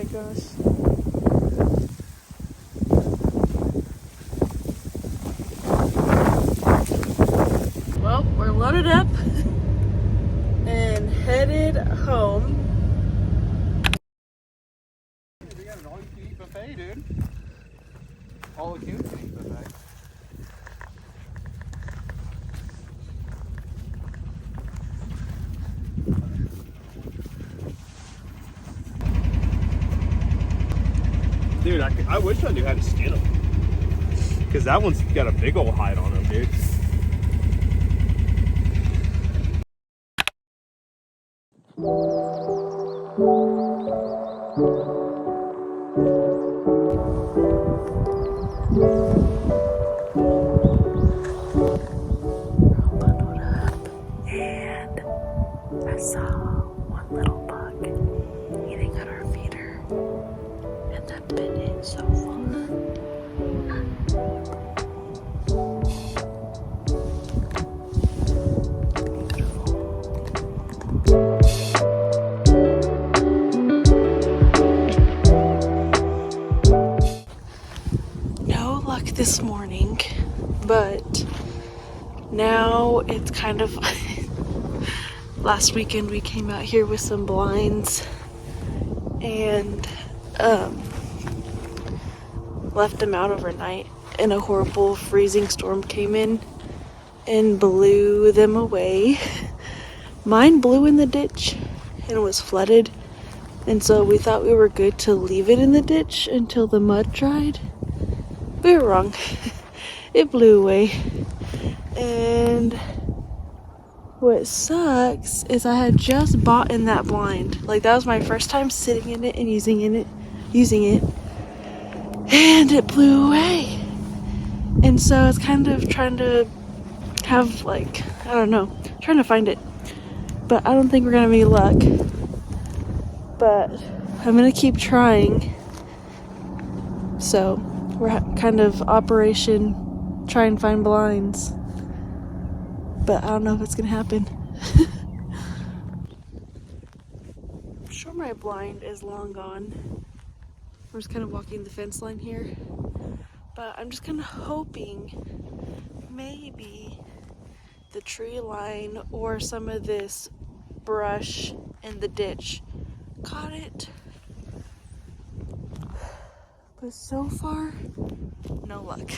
gosh. Well, we're loaded up and headed home. We got an all-you-can-eat buffet, dude. All-you-can-eat buffet. Dude, I wish I knew how to skin them. Because that one's got a big old hide on him, dude. Bundled up, and I saw one little bug eating at our feeder, and that bit it so far. No luck this morning, but now it's kind of last weekend we came out here with some blinds and left them out overnight, and a horrible freezing storm came in and blew them away. Mine blew in the ditch and was flooded, and so we thought we were good to leave it in the ditch until the mud dried. We were wrong. It blew away. And what sucks is I had just bought in that blind. Like, that was my first time sitting in it and using it. And it blew away. And so it's kind of trying to have, like, I don't know, trying to find it. But I don't think we're gonna have any luck. But I'm gonna keep trying. So we're kind of operation try and find blinds. But I don't know if it's gonna happen. I'm sure my blind is long gone. We're just kind of walking the fence line here. But I'm just kind of hoping maybe the tree line or some of this brush in the ditch caught it. But so far, no luck.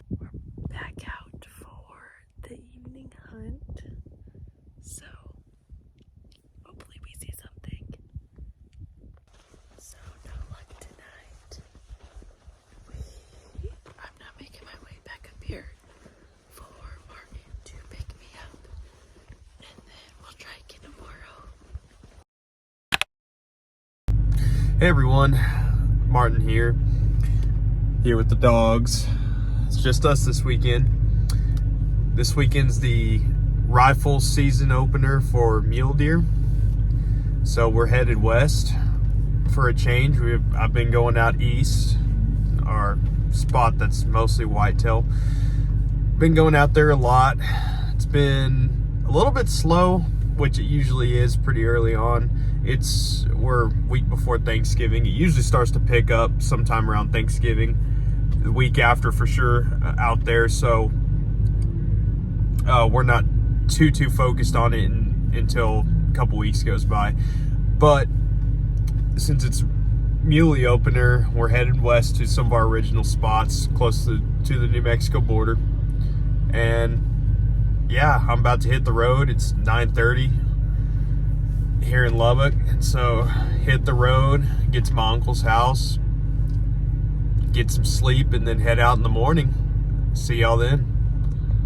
We're back out for the evening hunt. So hopefully we see something. So no luck tonight. I'm not making my way back up here for Martin to pick me up. And then we'll try again tomorrow. Hey everyone, Martin here with the dogs. It's just us this weekend. This weekend's the rifle season opener for mule deer. So we're headed west for a change. I've been going out east, our spot that's mostly whitetail. Been going out there a lot. It's been a little bit slow, which it usually is pretty early on. We're a week before Thanksgiving. It usually starts to pick up sometime around Thanksgiving, the week after for sure out there. So we're not too focused on it until a couple weeks goes by. But since it's muley opener, we're headed west to some of our original spots close to the New Mexico border. And yeah, I'm about to hit the road. It's 9:30 here in Lubbock, and so hit the road, get to my uncle's house, get some sleep, and then head out in the morning. See y'all then.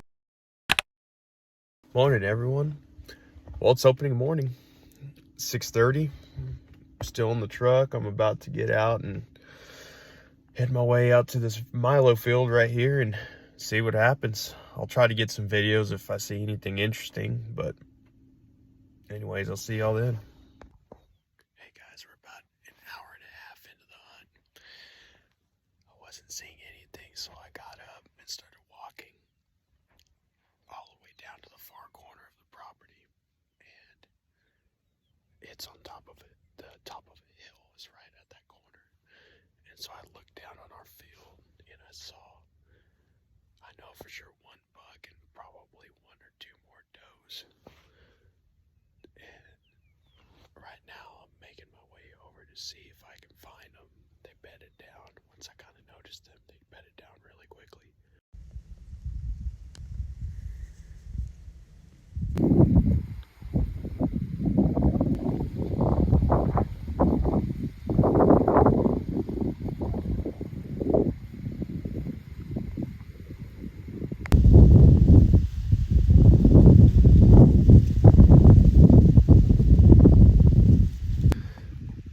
Morning, everyone. Well, it's opening morning, 6:30. Still in the truck. I'm about to get out and head my way out to this Milo field right here and see what happens. I'll try to get some videos if I see anything interesting, but anyways, I'll see y'all then. Hey guys, we're about an hour and a half into the hunt. I wasn't seeing anything, so I got up and started walking all the way down to the far corner of the property. And it's on top of it. The top of a hill was right at that corner. And so I looked down on our field and I know for sure one buck and probably one or two more does. And right now I'm making my way over to see if I can find them. They bedded down. Once I kind of noticed them, they bedded down really quickly.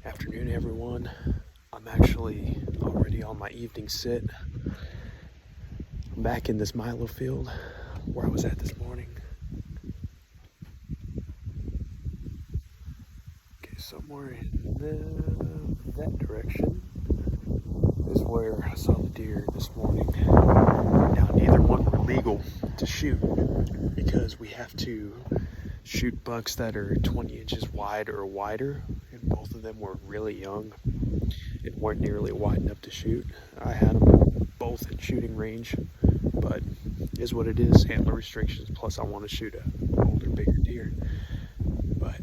Afternoon, everyone. I'm actually already on my evening sit. I'm back in this Milo field where I was at this morning. Okay, somewhere in that direction is where I saw the deer this morning. Now, neither one were legal to shoot because we have to shoot bucks that are 20 inches wide or wider, and both of them were really young and weren't nearly wide enough to shoot. I had them both in shooting range, but is what it is. Antler restrictions, plus I want to shoot a older, bigger deer. But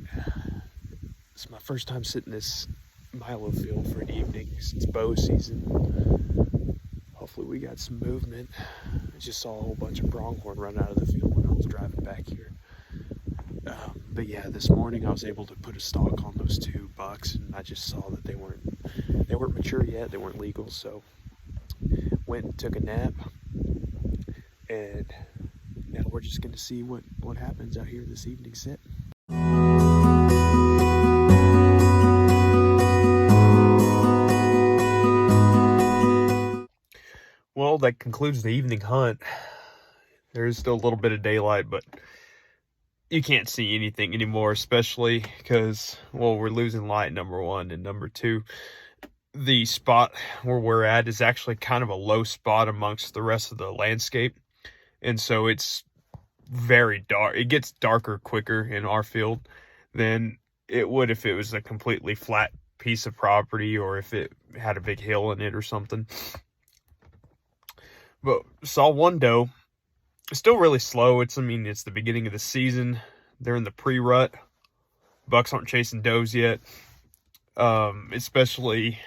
it's my first time sitting this Milo field for an evening since bow season. Hopefully we got some movement. I just saw a whole bunch of pronghorn run out of the field when I was driving back here. But yeah, this morning I was able to put a stalk on those two bucks, and I just saw that they weren't mature yet. They weren't legal, so went and took a nap, and now we're just going to see what happens out here this evening sit. Well, that concludes the evening hunt. There is still a little bit of daylight, but you can't see anything anymore, especially because, well, we're losing light, number one, and number two, the spot where we're at is actually kind of a low spot amongst the rest of the landscape, and so it's very dark. It gets darker quicker in our field than it would if it was a completely flat piece of property or if it had a big hill in it or something. But saw one doe. Still really slow. It's the beginning of the season. They're in the pre-rut. Bucks aren't chasing does yet. Especially,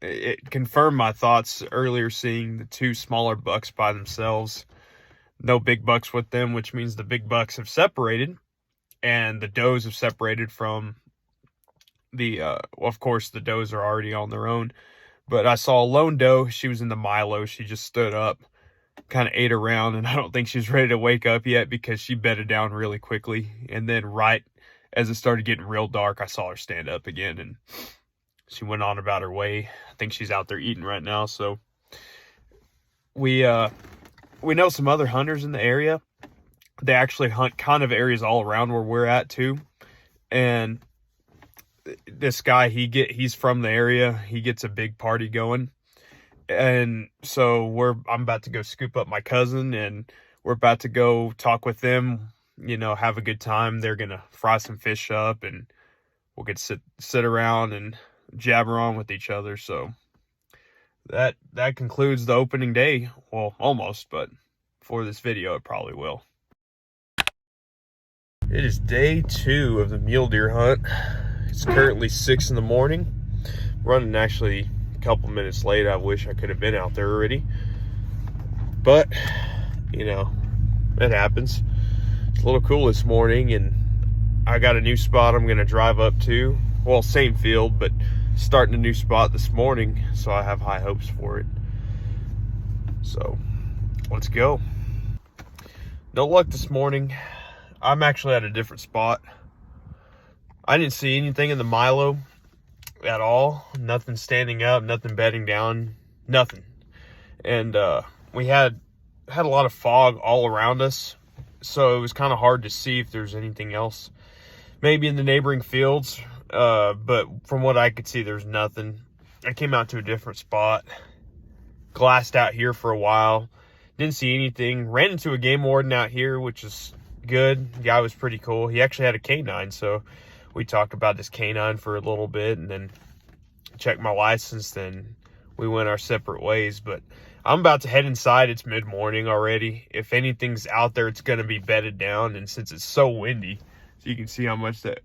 it confirmed my thoughts earlier seeing the two smaller bucks by themselves. No big bucks with them, which means the big bucks have separated. And the does have separated from of course, the does are already on their own. But I saw a lone doe. She was in the Milo. She just stood up, kind of ate around, and I don't think she's ready to wake up yet because she bedded down really quickly. And then right as it started getting real dark, I saw her stand up again, and she went on about her way. I think she's out there eating right now. So we know some other hunters in the area. They actually hunt kind of areas all around where we're at too. And this guy, he's from the area. He gets a big party going. And so I'm about to go scoop up my cousin, and we're about to go talk with them, have a good time. They're going to fry some fish up, and we'll get to sit around and jabber on with each other. So that concludes the opening day. Well, almost, but for this video, it probably will. It is day 2 of the mule deer hunt. It's currently 6 in the morning. Running actually a couple minutes late. I wish I could have been out there already. But, it happens. It's a little cool this morning, and I got a new spot I'm going to drive up to. Well, same field, but starting a new spot this morning, so I have high hopes for it. So, let's go. No luck this morning. I'm actually at a different spot. I didn't see anything in the Milo at all. Nothing standing up, nothing bedding down, nothing. And we had a lot of fog all around us, so it was kind of hard to see if there's anything else. Maybe in the neighboring fields, but from what I could see, there's nothing. I came out to a different spot, glassed out here for a while, didn't see anything. Ran into a game warden out here, which is good. The guy was pretty cool. He actually had a canine, so we talked about this canine for a little bit, and then check my license, then we went our separate ways. But I'm about to head inside. It's mid-morning already. If anything's out there, it's going to be bedded down. And since it's so windy, so you can see how much that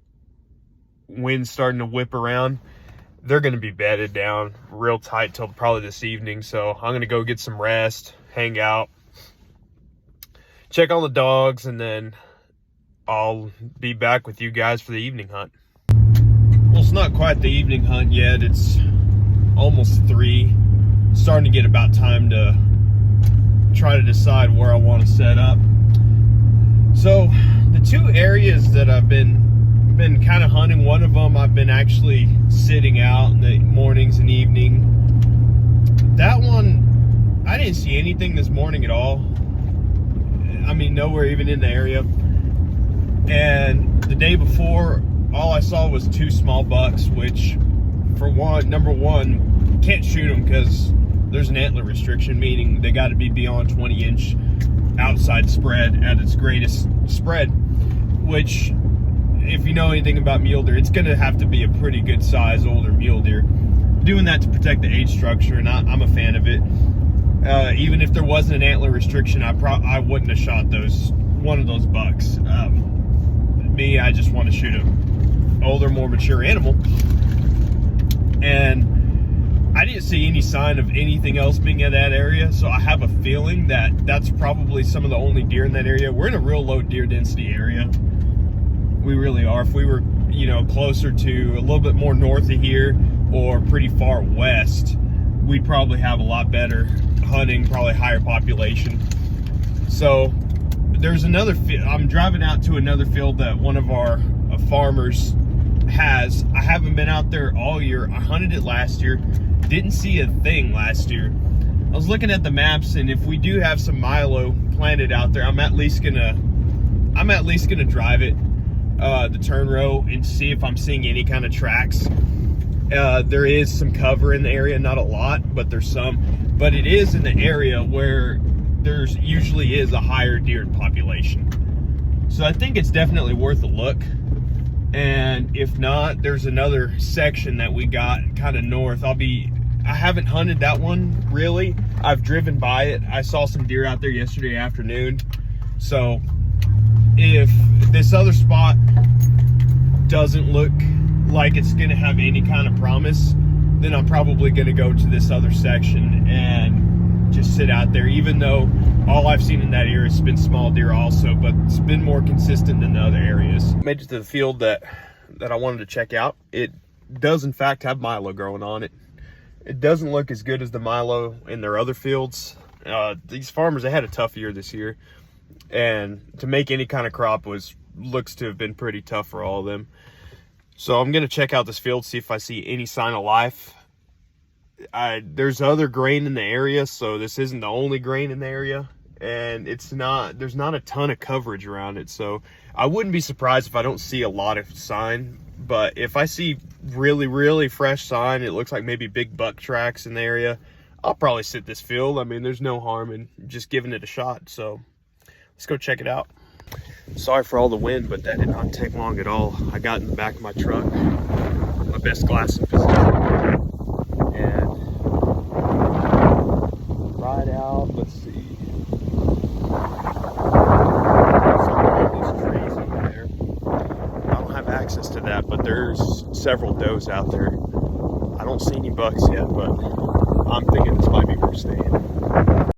wind's starting to whip around, they're going to be bedded down real tight till probably this evening. So I'm going to go get some rest, hang out, check on the dogs, and then I'll be back with you guys for the evening hunt. Well, it's not quite the evening hunt yet. It's almost 3. Starting to get about time to try to decide where I want to set up. So the 2 areas that I've been kind of hunting, one of them I've been actually sitting out in the mornings and evening. That one, I didn't see anything this morning at all. I mean, nowhere even in the area. And the day before, all I saw was 2 small bucks, which for number one, can't shoot them because there's an antler restriction, meaning they got to be beyond 20-inch outside spread at its greatest spread, which, if you know anything about mule deer, it's going to have to be a pretty good size older mule deer. Doing that to protect the age structure, and I'm a fan of it. Even if there wasn't an antler restriction, I wouldn't have shot one of those bucks. I just want to shoot an older, more mature animal. And I didn't see any sign of anything else being in that area, so I have a feeling that that's probably some of the only deer in that area. We're in a real low deer density area. We really are. If we were, closer to a little bit more north of here or pretty far west, we'd probably have a lot better hunting, probably higher population. So there's another I'm driving out to another field that one of our farmers has. I haven't been out there all year. I hunted it last year. Didn't see a thing last year. I was looking at the maps, and if we do have some Milo planted out there, I'm at least gonna drive it the turn row and see if I'm seeing any kind of tracks. There is some cover in the area, not a lot, but there's some. But it is in the area where there's usually is a higher deer population. So I think it's definitely worth a look. And if not, there's another section that we got kind of north. I haven't hunted that one really. I've driven by it. I saw some deer out there yesterday afternoon. So if this other spot doesn't look like it's gonna have any kind of promise, then I'm probably gonna go to this other section and just sit out there, even though all I've seen in that area has been small deer also, but it's been more consistent than the other areas. Made it to the field that I wanted to check out. It does in fact have Milo growing on it. It doesn't look as good as the Milo in their other fields. These farmers, they had a tough year this year, and to make any kind of crop looks to have been pretty tough for all of them. So I'm gonna check out this field, see if I see any sign of life. There's other grain in the area, so this isn't the only grain in the area, and there's not a ton of coverage around it. So I wouldn't be surprised if I don't see a lot of sign, but if I see really, really fresh sign, it looks like maybe big buck tracks in the area, I'll probably sit this field. I mean, there's no harm in just giving it a shot. So let's go check it out. Sorry for all the wind, but that did not take long at all. I got in the back of my truck, my best glass in position, and ride out. Let's see. These trees over there. I don't have access to that, but there's several does out there. I don't see any bucks yet, but I'm thinking this might be worth staying.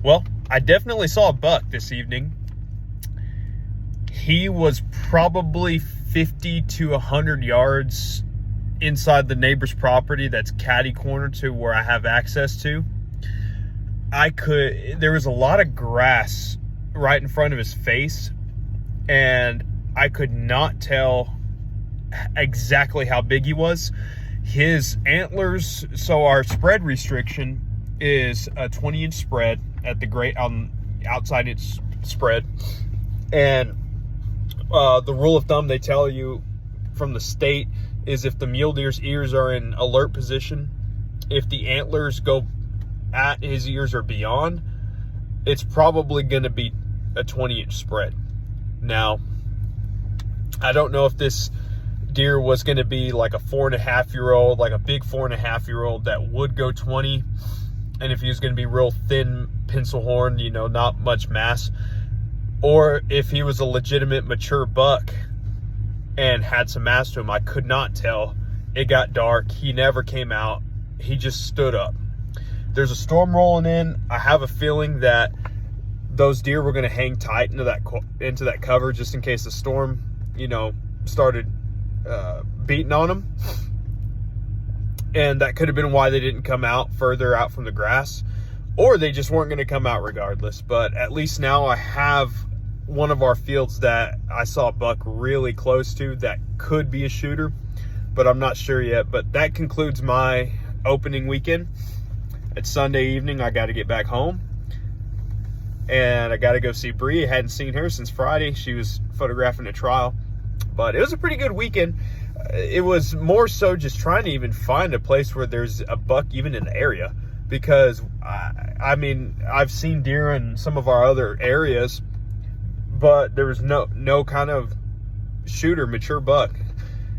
Well, I definitely saw a buck this evening. He was probably 50 to 100 yards inside the neighbor's property that's catty corner to where I have access to. There was a lot of grass right in front of his face, and I could not tell exactly how big he was. His antlers, so our spread restriction is a 20-inch spread at the great on outside its spread. And the rule of thumb they tell you from the state is if the mule deer's ears are in alert position, if the antlers go at his ears or beyond, it's probably going to be a 20-inch spread. Now, I don't know if this deer was going to be like a 4.5-year-old, like a big 4.5-year-old that would go 20, and if he was going to be real thin pencil horn, you know, not much mass, or if he was a legitimate mature buck and had some mass to him. I could not tell. It got dark. He never came out. He just stood up. There's a storm rolling in. I have a feeling that those deer were going to hang tight into that cover just in case the storm, you know, started beating on them. And that could have been why they didn't come out further out from the grass, or they just weren't going to come out regardless. But at least now I have one of our fields that I saw a buck really close to that could be a shooter, but I'm not sure yet. But that concludes my opening weekend. It's Sunday evening. I got to get back home, and I got to go see Bree. I hadn't seen her since Friday. She was photographing a trial, but it was a pretty good weekend. It was more so just trying to even find a place where there's a buck even in the area, because I mean, I've seen deer in some of our other areas, but there was no kind of shooter, mature buck.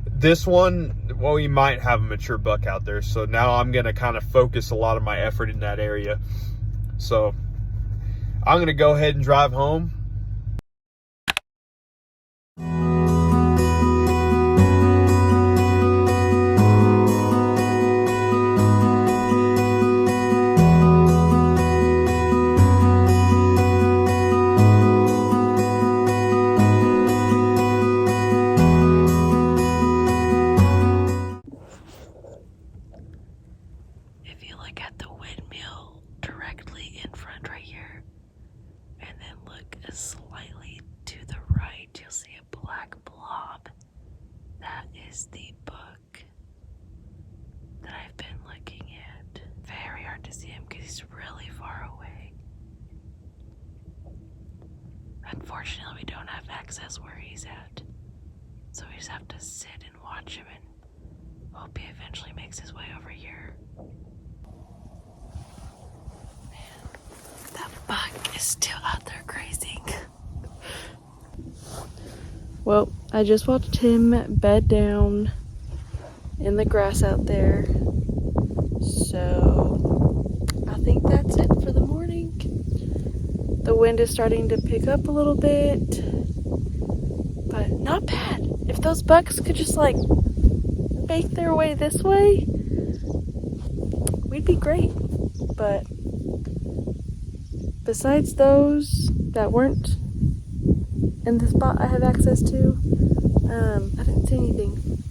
This one, well, we might have a mature buck out there, so now I'm going to kind of focus a lot of my effort in that area. So I'm going to go ahead and drive home. If you look at the windmill directly in front right here, and then look slightly to the right, you'll see a black blob. That is the buck that I've been looking at. Very hard to see him because he's really far away. Unfortunately, we don't have access where he's at, so we just have to sit and watch him and hope he eventually makes his way over here. That buck is still out there grazing. Well, I just watched him bed down in the grass out there. So I think that's it for the morning. The wind is starting to pick up a little bit, but not bad. If those bucks could just like make their way this way, we'd be great. But besides those that weren't in the spot I have access to, I didn't see anything.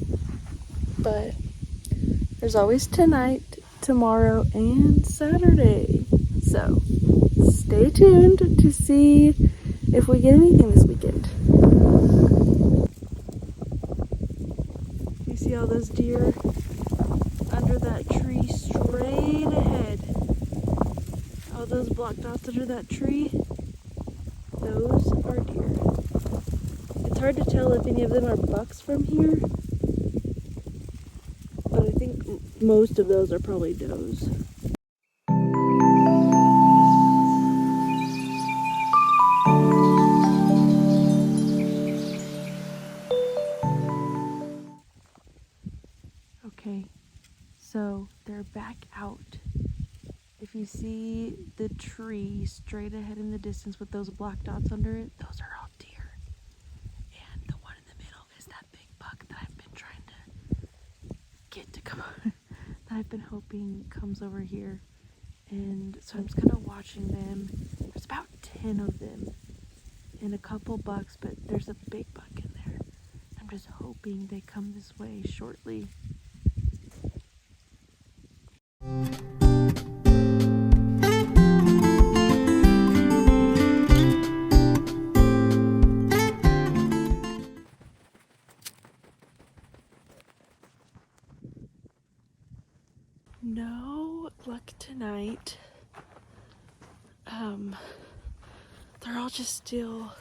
But there's always tonight, tomorrow, and Saturday. So stay tuned to see if we get anything this weekend. You see all those deer under that tree straight ahead? All those black dots under that tree, those are deer. It's hard to tell if any of them are bucks from here, but I think most of those are probably does. Okay, so they're back out. If you see the tree straight ahead in the distance with those black dots under it, those are all deer. And the one in the middle is that big buck that I've been trying to get to come on, that I've been hoping comes over here. And so I'm just kind of watching them. There's about 10 of them and a couple bucks, but there's a big buck in there. I'm just hoping they come this way shortly. night. They're all just still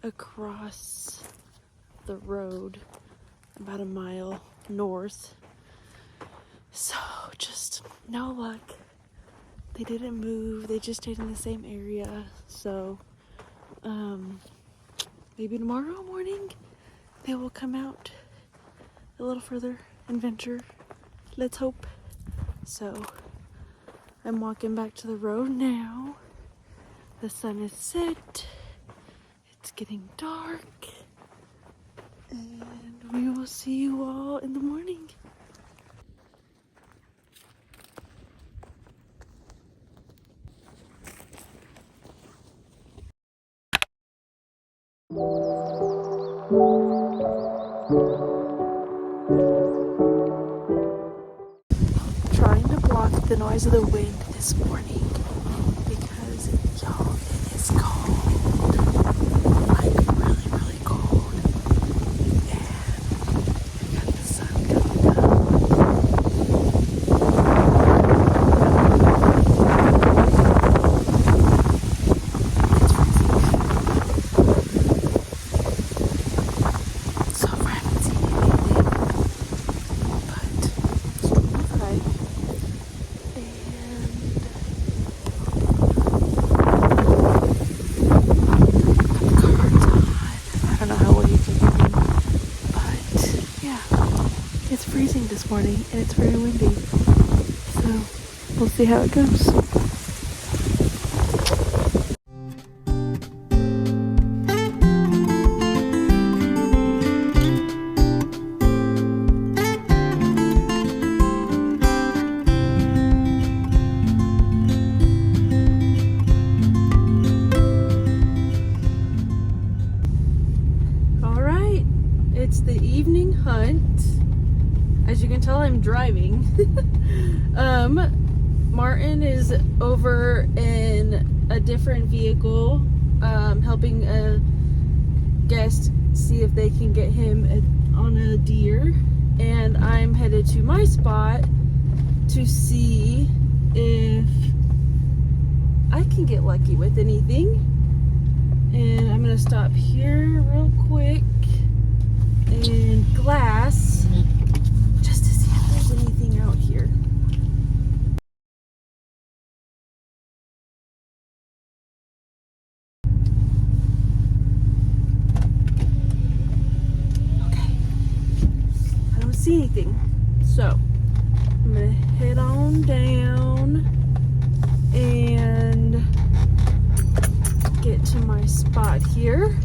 across the road about a mile north. So just no luck. They didn't move. They just stayed in the same area. So maybe tomorrow morning they will come out a little further and venture. Let's hope. So I'm walking back to the road now. The sun is set. It's getting dark. And we will see you all in the morning. Trying to block the noise of the wind this morning because, y'all, it is cold. Like, really, really cold. And we got the sun coming up. So far, I haven't seen anything, but storm will high. I don't know how well you can hear me, but yeah, it's freezing this morning and it's very windy. So we'll see how it goes. All right, it's the evening hunt. As you can tell, I'm driving. Martin is over in a different vehicle, helping a guest see if they can get him on a deer. And I'm headed to my spot to see if I can get lucky with anything. And I'm gonna stop here real quick in Glass just to see if there's anything out here. Okay, I don't see anything, so I'm gonna head on down and get to my spot here.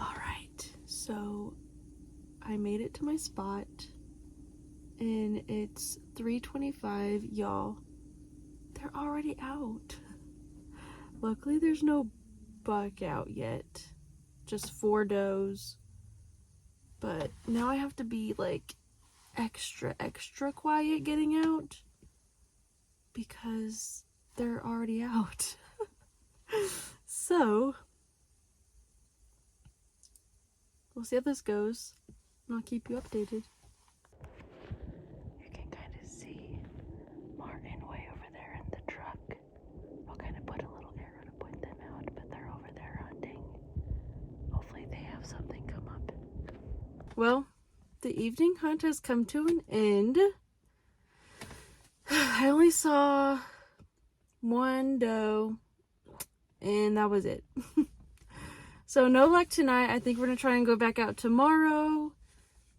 All right, so I made it to my spot and it's 3:25. Y'all, they're already out. Luckily there's no buck out yet, just 4 does, but now I have to be like extra quiet getting out because they're already out. So we'll see how this goes, and I'll keep you updated. You can kind of see Martin way over there in the truck. I'll kind of put a little arrow to point them out, but they're over there hunting. Hopefully they have something come up. Well, the evening hunt has come to an end. I only saw 1 doe, and that was it. So no luck tonight. I think we're gonna try and go back out tomorrow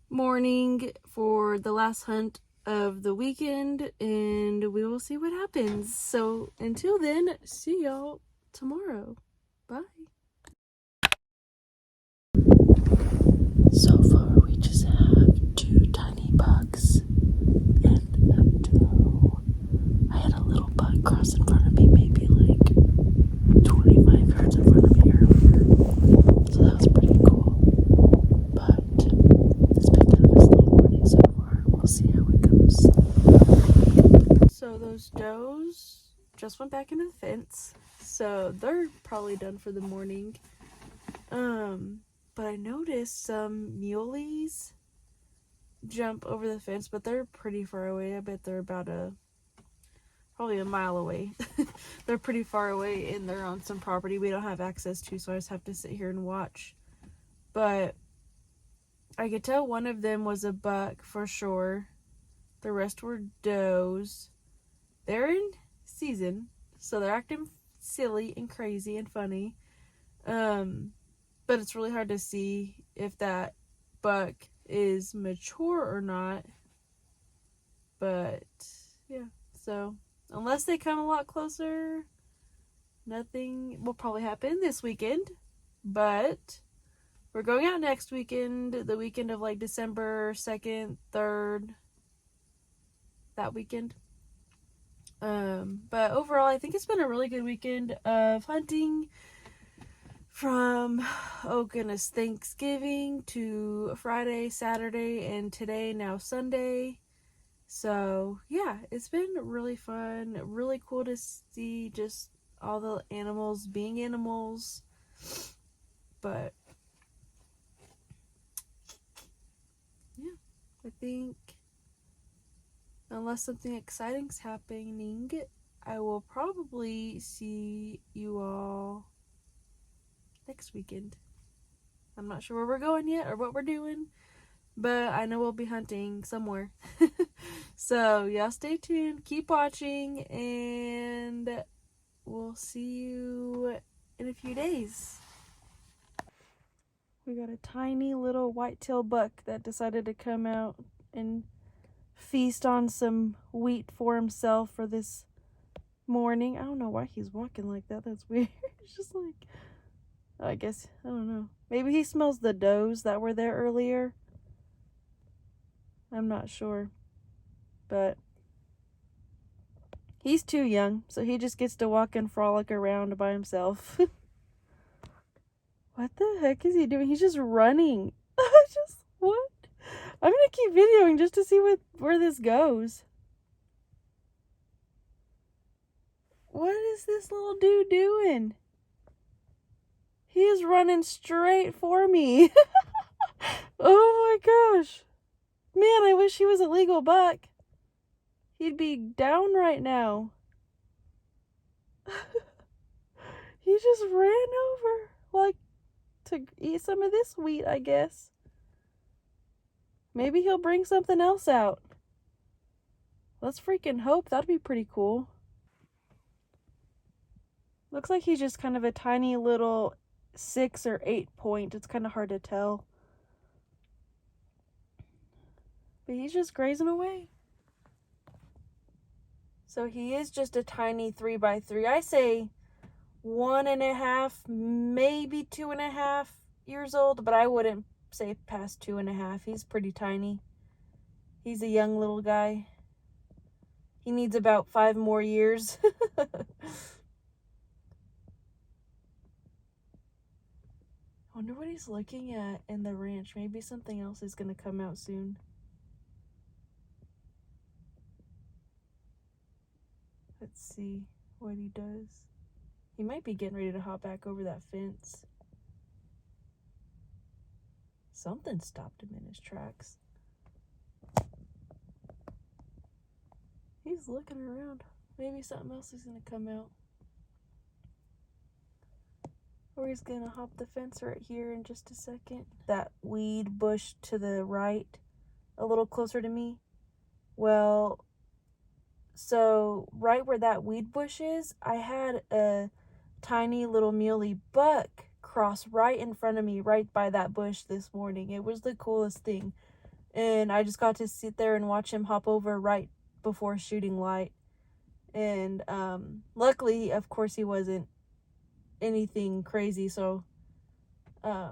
morning for the last hunt of the weekend, and we will see what happens. So until then, see y'all tomorrow. Bye. So far we just have 2 tiny bucks and a doe. I had a little buck cross in front of me, maybe like 25 yards in front of me earlier. So that was pretty cool. But it's been kind of a slow morning so far. We'll see how it goes. So those does just went back into the fence. So they're probably done for the morning. But I noticed some muleys jump over the fence, but they're pretty far away. I bet they're about a probably a mile away. They're pretty far away and they're on some property we don't have access to, so I just have to sit here and watch. But I could tell one of them was a buck for sure. The rest were does. They're in season, so they're acting silly and crazy and funny. But it's really hard to see if that buck is mature or not. But yeah, so unless they come a lot closer, nothing will probably happen this weekend. But we're going out next weekend, the weekend of like December 2nd, 3rd, that weekend. But overall, I think it's been a really good weekend of hunting from, oh goodness, Thanksgiving to Friday, Saturday, and today, now Sunday. So yeah, it's been really fun, really cool to see just all the animals being animals. But yeah, I think unless something exciting's happening, I will probably see you all next weekend. I'm not sure where we're going yet or what we're doing, but I know we'll be hunting somewhere. So y'all stay tuned, keep watching, and we'll see you in a few days. We got a tiny little whitetail buck that decided to come out and feast on some wheat for himself for this morning. I don't know why he's walking like that. That's weird. It's just like, I guess, I don't know. Maybe he smells the does that were there earlier. I'm not sure. But he's too young, so he just gets to walk and frolic around by himself. What the heck is he doing? He's just running. What? I'm gonna keep videoing just to see where this goes. What is this little dude doing? He is running straight for me. Oh my gosh. Man, I wish he was a legal buck. He'd be down right now. He just ran over, like, to eat some of this wheat, I guess. Maybe he'll bring something else out. Let's freaking hope. That'd be pretty cool. Looks like he's just kind of a tiny little 6 or 8 point. It's kind of hard to tell. But he's just grazing away. So he is just a tiny 3x3. I say 1.5, maybe 2.5 years old, but I wouldn't say past 2.5. He's pretty tiny. He's a young little guy. He needs about 5 more years. I wonder what he's looking at in the ranch. Maybe something else is going to come out soon. Let's see what he does. He might be getting ready to hop back over that fence. Something stopped him in his tracks. He's looking around. Maybe something else is going to come out. Or he's going to hop the fence right here in just a second. That weed bush to the right, a little closer to me. Well, so right where that weed bush is, I had a tiny little muley buck cross right in front of me, right by that bush this morning. It was the coolest thing. And I just got to sit there and watch him hop over right before shooting light. And luckily, of course, he wasn't anything crazy, so I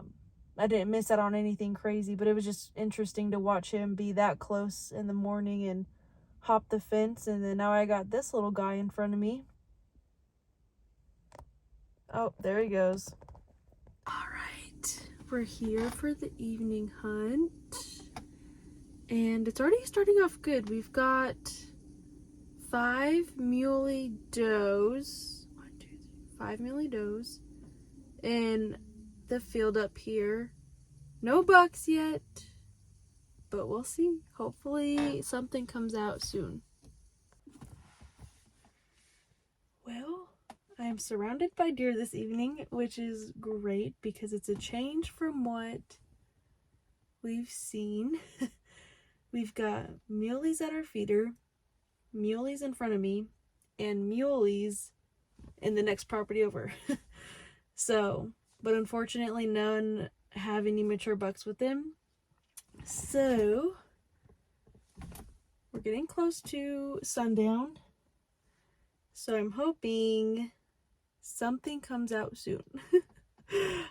didn't miss out on anything crazy, but it was just interesting to watch him be that close in the morning and hop the fence. And then now I got this little guy in front of me. Oh, there he goes. All right, we're here for the evening hunt, and it's already starting off good. We've got 5 muley does. 1, 2, 3, 5 muley does in the field up here. No bucks yet, but we'll see. Hopefully something comes out soon. I'm surrounded by deer this evening, which is great because it's a change from what we've seen. We've got muleys at our feeder, muleys in front of me, and muleys in the next property over. So, but unfortunately none have any mature bucks with them. So, we're getting close to sundown. So I'm hoping something comes out soon.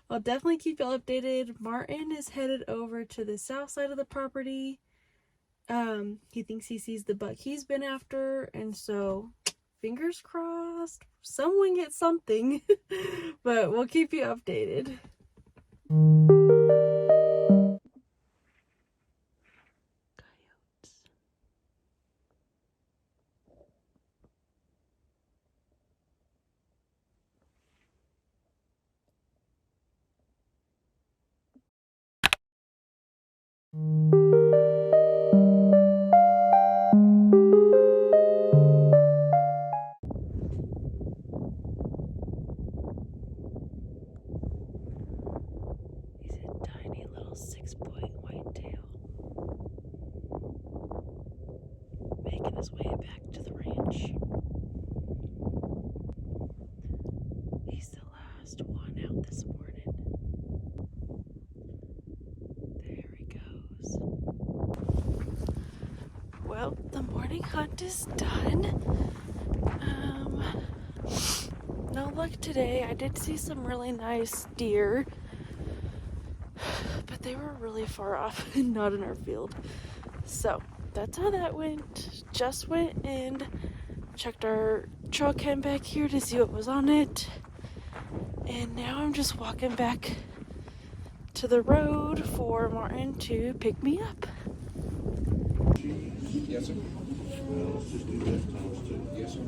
I'll definitely keep y'all updated. Martin is headed over to the south side of the property. He thinks he sees the buck he's been after, and so fingers crossed someone gets something. But we'll keep you updated. Coyotes. He's a tiny little 6-point whitetail, making his way back to the ranch. He's the last one out this morning. There he goes. Well, the morning hunt is done. No luck today. I did see some really nice deer, but they were really far off and not in our field. So that's how that went. Just went and checked our trail cam back here to see what was on it. And now I'm just walking back to the road for Martin to pick me up. Yes, sir. Well, let's just do that times two. Yes, sir.